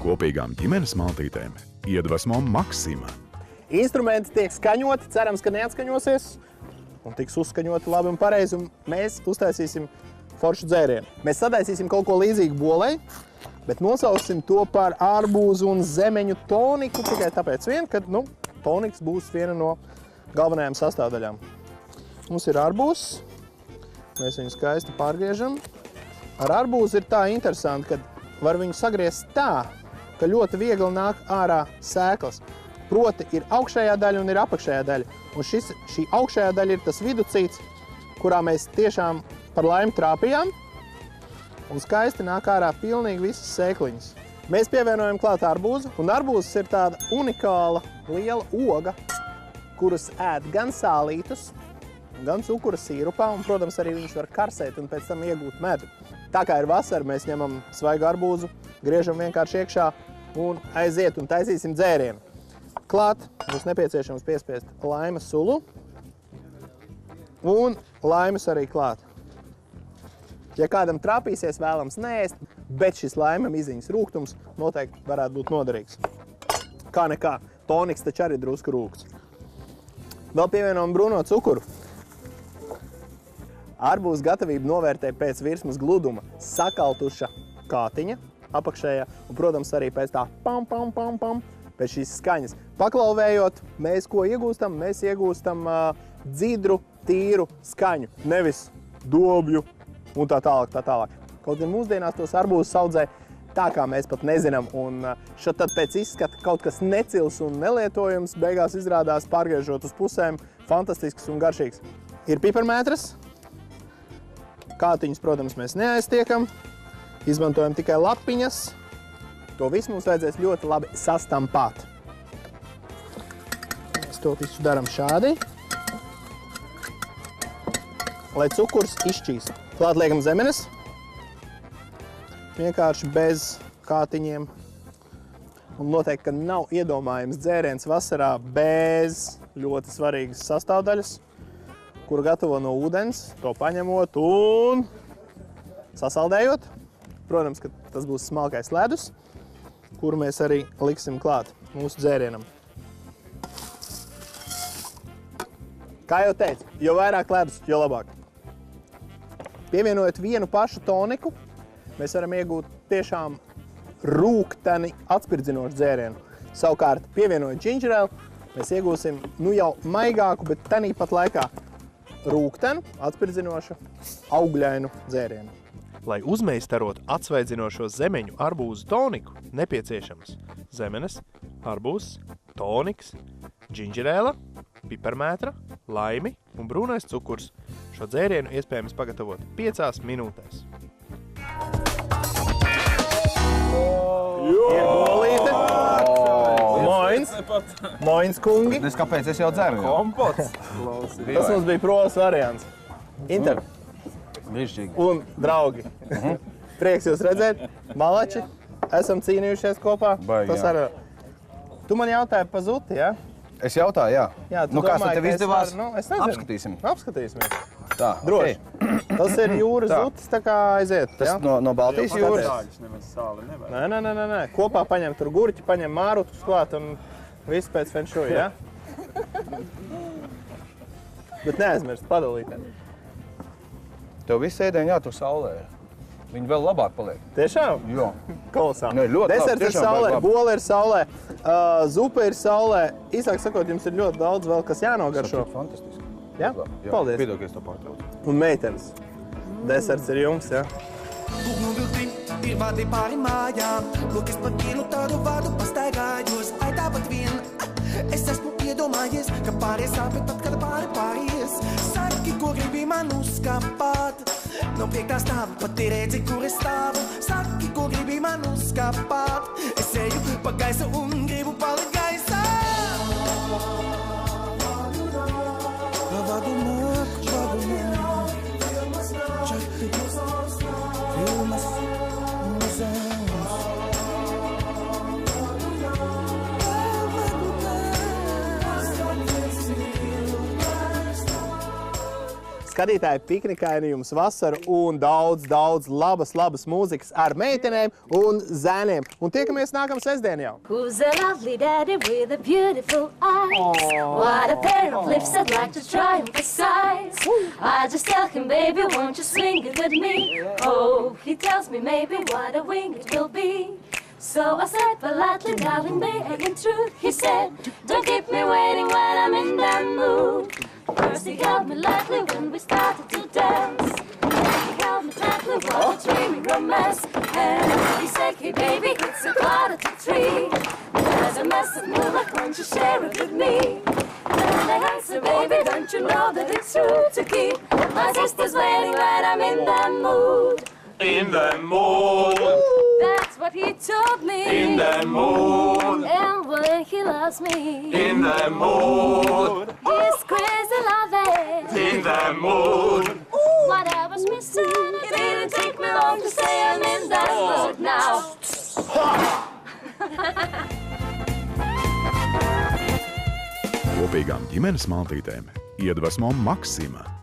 Kopīgām ģimenes maltītēm iedvesmo Maxima. Instrumenti tiek skaņoti, cerams, ka neatskaņosies un tiks uzskaņoti labi un pareizi, un mēs uztaisīsim foršu dzērienu. Mēs sadaisīsim kaut ko līdzīgu bolei, bet nosauksim to par arbūzu un zemeņu toniku tikai tāpēc vien, ka toniks būs viena no galvenajām sastāvdaļām. Mums ir arbūzs, mēs viņu skaisti pārgriežam. Ar arbūzu ir tā interesanti, ka var viņu sagriezt tā, ka ļoti viegli nāk ārā sēklas. Proti ir augšējā daļa un ir apakšējā daļa. Un šī augšējā daļa ir tas viducīts, kurā mēs tiešām par laimi trāpījām. Un skaisti nāk ārā pilnīgi visas sēkliņas. Mēs pievienojam klāt arbūzu, un arbūzs ir tāda unikāla liela oga, kuras ēd gan sālītus, gan cukura sīrupā, un, protams, arī viņus var karsēt un pēc tam iegūt medu. Tā kā ir vasara, mēs ņemam svaigu arbūzu, griežam vienkārši iekšā un aiziet un taisīsim dzērienu. Klāt mums nepieciešams piespiest laimas sulu un laimas arī klāt. Ja kādam trāpīsies vēlams neēst, bet šis laima miziņas rūgtums noteikti varētu būt noderīgs. Kā nekā, toniks taču arī drusku rūgts. Vēl pievienojam brūno cukuru. Arbūzu gatavību novērtē pēc virsmas gluduma sakaltuša kātiņa apakšējā un, protams, arī pēc tā pam, pam, pam, pam, pēc šīs skaņas. Paklauvējot, mēs ko iegūstam? Mēs iegūstam dzidru, tīru skaņu, nevis dobju un tā tālāk. Kaut gan mūsdienās tos arbūzus audzē tā, kā mēs pat nezinām, un šad tad pēc izskata kaut kas necils un nelietojums beigās izrādās pārgriežot uz pusēm fantastisks un garšīgs. Ir piparmētras. Kātiņus, protams, mēs neaiztiekam, izmantojam tikai lapiņas. To visu mums vajadzēs ļoti labi sastampāt. Mēs to visu daram šādi, lai cukurs izšķīst. Klāt liekam zemenes, vienkārši bez kātiņiem. Un noteikti, ka nav iedomājams dzēriens vasarā bez ļoti svarīgas sastāvdaļas, kuru gatavo no ūdens, to paņemot un sasaldējot. Protams, ka tas būs smalkais ledus, kuru mēs arī liksim klāt mūsu dzērienam. Kā jau teicu, jo vairāk ledus, jo labāk. Pievienojot vienu pašu toniku, mēs varam iegūt tiešām rūgteni atspirdzinošu dzērienu. Savukārt, pievienojot džinģereli, mēs iegūsim jau maigāku, bet tanī pat laikā rūgtenu, atspirdzinošu, augļainu dzērienu. Lai uzmeistarotu atsvaidzinošo zemeņu arbūzu toniku, nepieciešams zemenes, arbūzs, toniks, džinģerēla, piparmētra, laimi un brūnais cukurs. Šo dzērienu iespējams pagatavot 5 minūtēs. Ir bolīte. Moins kungi. Es kāpēc es jau dzeru? Kompots. Tas mums bija provas variants. Inter. Brīšķīgi. Un draugi. Prieks jūs redzēt. Malači. Esam cīnījušies kopā. Baigi, Tas arī. Tu man jautāji pa zuti, ja? Es jautāju, jā. Jā, tu kāds domāji, tad tev ka es izdevās? varu, es nezinu. Apskatīsim. Apskatīsimies. Tā, Droši. Tas ir jūras Tā. zutis, tā kā aiziet. Tas no Baltijas jūras? Tāļus nemaz sāli nevajag. Nē. Kopā paņem tur gurķi, paņem mārutus klāt un viss pēc feng shui, ja? Bet neaizmirst padalīt. Tev viss ēdieni jātur saulē. Viņi vēl labāk paliek. Tiešām? Jā. Kolosāli. Nē, ļoti labi, Deserts ir tiešām saulē, baigi labi. bola ir saulē, zupa ir saulē. Īsāk sakot, jums ir ļoti daudz vēl, kas jānogaršo. Fantastiski. Jā? Paldies. Piedokies to pārtraucu. Un meitenes. Deserts ir jums, ja? Pūkņu vilti ir vārdi pāri mājām. Lokas pa dienu tādu vārdu pastaigājos. Ai tāpat vien. Es esmu iedomājies, ka pāries sāpēt pat, kad pāries. Saki, ko gribi man uzkāpāt. No 5. stāva pat ir redzi, kur es stāvu. Saki, ko gribi man uzkāpāt. Es eju pa gaisu un gribu palikt gaisā. Vadu nāk, četi, filmas, muzeums. skatītāji, piknikainījums vasaru un daudz labas mūzikas ar meitenēm un zēniem. Un tiekamies nākamā sestdien jau. Who's a lovely daddy with a beautiful eyes? What a pair of lips I'd like to try and precise. I just tell him, baby, won't you swing it with me? Oh, he tells me maybe what a wing it will be. So I said politely, darling, begging truth. He said, don't keep me waiting when I'm in that mood. First he held me lightly when we started to dance. Then he held me tightly while we dreaming romance. And he said, hey baby, it's 2:45. There's a mess of moonlight, won't you share it with me? And I answered, baby, don't you know that it's true to keep my sister's waiting when I'm in that mood. In the mood, That's what he told me. in the mood, And when he loves me, in the mood, he's crazy loving. in the mood. What I was missing, it didn't take me long to say I'm in that mood now. Kopīgām ģimenes maltītēm Iedvesmo Maksima.